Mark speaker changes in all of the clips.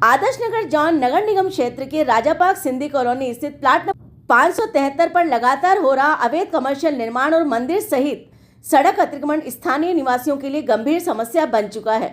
Speaker 1: Adarsh Nagar John नगर निगम क्षेत्र के Rajabagh Sindhi colony स्थित प्लाट नंबर 573 पर लगातार हो रहा अवैध कमर्शियल निर्माण और मंदिर सहित सड़क अतिक्रमण स्थानीय निवासियों के लिए गंभीर समस्या बन चुका है।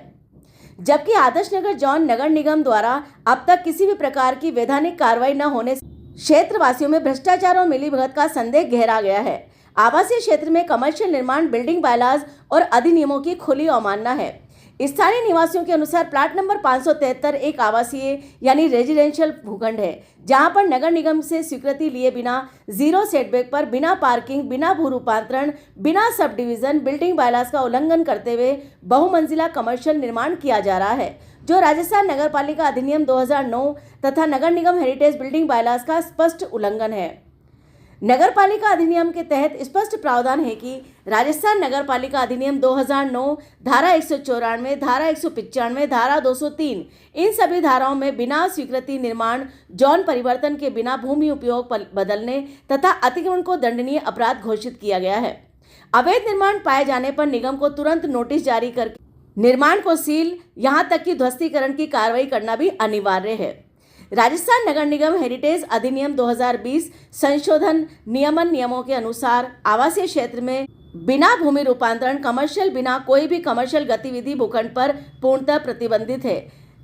Speaker 1: जबकि आदर्श नगर जॉन नगर निगम द्वारा अब तक किसी भी प्रकार की वैधानिक कार्रवाई न होने से क्षेत्रवासियों में भ्रष्टाचार और मिलीभगत का संदेह गहरा गया है। आवासीय क्षेत्र में कमर्शियल निर्माण बिल्डिंग बायलॉज और अधिनियमों की खुली अवमानना है। स्थानीय निवासियों के अनुसार प्लाट नंबर 573 एक आवासीय यानी रेजिडेंशियल भूखंड है, जहां पर नगर निगम से स्वीकृति लिए बिना जीरो सेटबैक पर बिना पार्किंग, बिना भू रूपांतरण, बिना सब डिवीजन बिल्डिंग बायलॉज का उल्लंघन करते हुए बहुमंजिला कमर्शियल निर्माण किया जा रहा है, जो राजस्थान नगर पालिका अधिनियम 2009 तथा नगर निगम हेरिटेज बिल्डिंग बायलॉज का स्पष्ट उल्लंघन है। नगर पालिका अधिनियम के तहत स्पष्ट प्रावधान है कि राजस्थान नगर पालिका अधिनियम 2009 धारा 194, धारा 195, धारा 203 इन सभी धाराओं में बिना स्वीकृति निर्माण, जौन परिवर्तन के बिना भूमि उपयोग बदलने तथा अतिक्रमण को दंडनीय अपराध घोषित किया गया है। अवैध निर्माण पाए जाने पर निगम को तुरंत नोटिस जारी करके निर्माण को सील, यहाँ तक कि ध्वस्तीकरण की कार्रवाई करना भी अनिवार्य है। राजस्थान नगर निगम हेरिटेज अधिनियम 2020 संशोधन नियमन नियमों के अनुसार आवासीय क्षेत्र में बिना भूमि रूपांतरण कमर्शियल बिना कोई भी कमर्शियल गतिविधि भूखंड पर पूर्णतः प्रतिबंधित है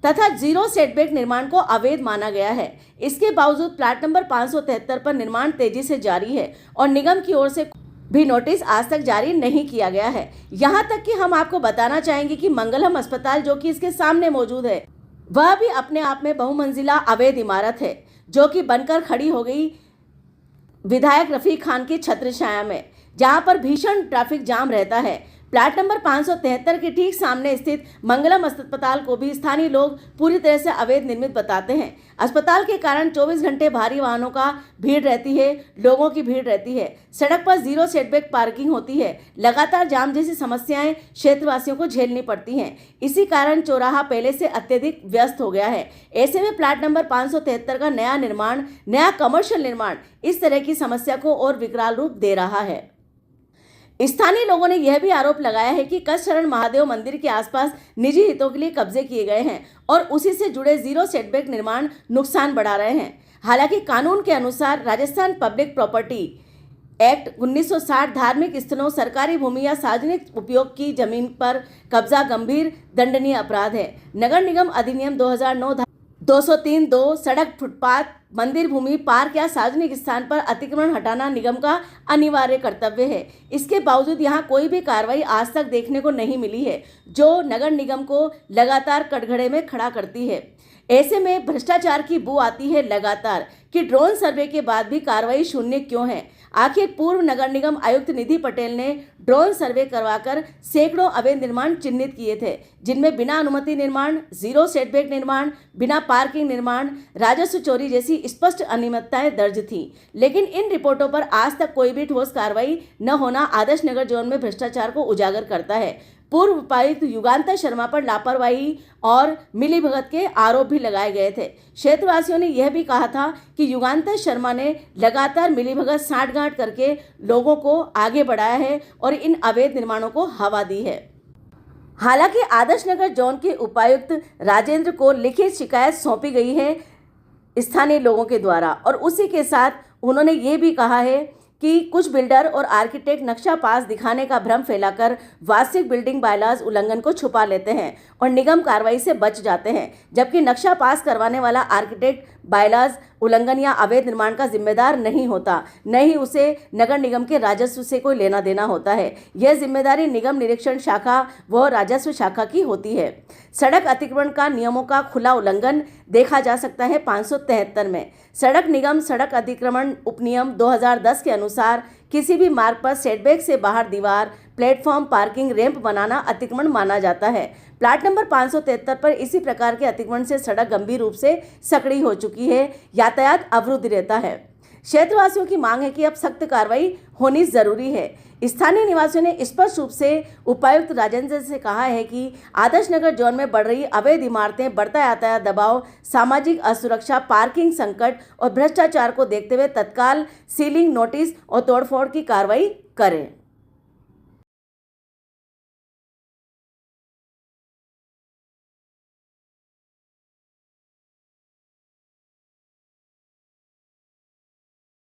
Speaker 1: तथा जीरो सेटबैक निर्माण को अवैध माना गया है। इसके बावजूद प्लाट नंबर 573 पर निर्माण तेजी से जारी है और निगम की ओर से भी नोटिस आज तक जारी नहीं किया गया है। यहाँ तक कि हम आपको बताना चाहेंगे कि मंगलम अस्पताल, जो कि इसके सामने मौजूद है, वह भी अपने आप में बहुमंजिला अवैध इमारत है, जो कि बनकर खड़ी हो गई विधायक रफीक खान की छत्र छाया में, जहां पर भीषण ट्रैफिक जाम रहता है। प्लाट नंबर 573 के ठीक सामने स्थित मंगलम अस्पताल को भी स्थानीय लोग पूरी तरह से अवैध निर्मित बताते हैं। अस्पताल के कारण 24 घंटे भारी वाहनों का भीड़ रहती है, लोगों की भीड़ रहती है। सड़क पर जीरो सेटबैक पार्किंग होती है। लगातार जाम जैसी समस्याएं क्षेत्रवासियों को झेलनी पड़ती हैं। इसी कारण चौराहा पहले से अत्यधिक व्यस्त हो गया है। ऐसे में प्लाट नंबर 573 का नया निर्माण, नया कमर्शियल निर्माण इस तरह की समस्या को और विकराल रूप दे रहा है। स्थानीय लोगों ने यह भी आरोप लगाया है कि कच्छरण महादेव मंदिर के आसपास निजी हितों के लिए कब्जे किए गए हैं और उसी से जुड़े जीरो सेटबैक निर्माण नुकसान बढ़ा रहे हैं। हालांकि कानून के अनुसार राजस्थान पब्लिक प्रॉपर्टी एक्ट 1960 धार्मिक स्थलों, सरकारी भूमि या सार्वजनिक उपयोग की जमीन पर कब्जा गंभीर दंडनीय अपराध है। नगर निगम अधिनियम 2009 203(2) सड़क, फुटपाथ, मंदिर भूमि, पार्क या सार्वजनिक स्थान पर अतिक्रमण हटाना निगम का अनिवार्य कर्तव्य है। इसके बावजूद यहाँ कोई भी कार्रवाई आज तक देखने को नहीं मिली है, जो नगर निगम को लगातार कटघरे में खड़ा करती है। ऐसे में भ्रष्टाचार की बू आती है लगातार कि ड्रोन सर्वे के बाद भी कार्रवाई शून्य क्यों है। आखिर पूर्व नगर निगम आयुक्त निधि पटेल ने ड्रोन सर्वे करवाकर सैकड़ों अवैध निर्माण चिन्हित किए थे, जिनमें बिना अनुमति निर्माण, जीरो सेटबैक निर्माण, बिना पार्किंग निर्माण, राजस्व चोरी जैसी स्पष्ट अनियमितताएं दर्ज थीं। लेकिन इन रिपोर्टों पर आज तक कोई भी ठोस कार्रवाई न होना आदर्श नगर जोन में भ्रष्टाचार को उजागर करता है। पूर्व उपायुक्त युगांतर शर्मा पर लापरवाही और मिलीभगत के आरोप भी लगाए गए थे। क्षेत्रवासियों ने यह भी कहा था कि युगांतर शर्मा ने लगातार मिलीभगत साठगांठ करके लोगों को आगे बढ़ाया है और इन अवैध निर्माणों को हवा दी है। हालांकि आदर्श नगर जोन के उपायुक्त राजेंद्र को लिखित शिकायत सौंपी गई है स्थानीय लोगों के द्वारा और उसी के साथ उन्होंने ये भी कहा है कि कुछ बिल्डर और आर्किटेक्ट नक्शा पास दिखाने का भ्रम फैलाकर वास्तविक बिल्डिंग बायलॉज उल्लंघन को छुपा लेते हैं और निगम कार्रवाई से बच जाते हैं, जबकि नक्शा पास करवाने वाला आर्किटेक्ट बायलॉज उल्लंघन या अवैध निर्माण का जिम्मेदार नहीं होता, न ही उसे नगर निगम के राजस्व से कोई लेना देना होता है। यह जिम्मेदारी निगम निरीक्षण शाखा व राजस्व शाखा की होती है। सड़क अतिक्रमण का नियमों का खुला उल्लंघन देखा जा सकता है 573 में। सड़क निगम सड़क अतिक्रमण उपनियम 2010 के अनुसार किसी भी मार्ग पर सेटबैक से बाहर दीवार, प्लेटफॉर्म, पार्किंग, रैंप बनाना अतिक्रमण माना जाता है। प्लाट नंबर 573 पर इसी प्रकार के अतिक्रमण से सड़क गंभीर रूप से सकड़ी हो चुकी है, यातायात अवरुद्ध रहता है। क्षेत्रवासियों की मांग है कि अब सख्त कार्रवाई होनी जरूरी है। स्थानीय निवासियों ने स्पष्ट रूप से उपायुक्त राजेंद्र से कहा है कि आदर्श नगर जोन में बढ़ रही अवैध इमारतें, बढ़ता यातायात दबाव, सामाजिक असुरक्षा, पार्किंग संकट और भ्रष्टाचार को देखते हुए तत्काल सीलिंग नोटिस और तोड़फोड़ की कार्रवाई करें।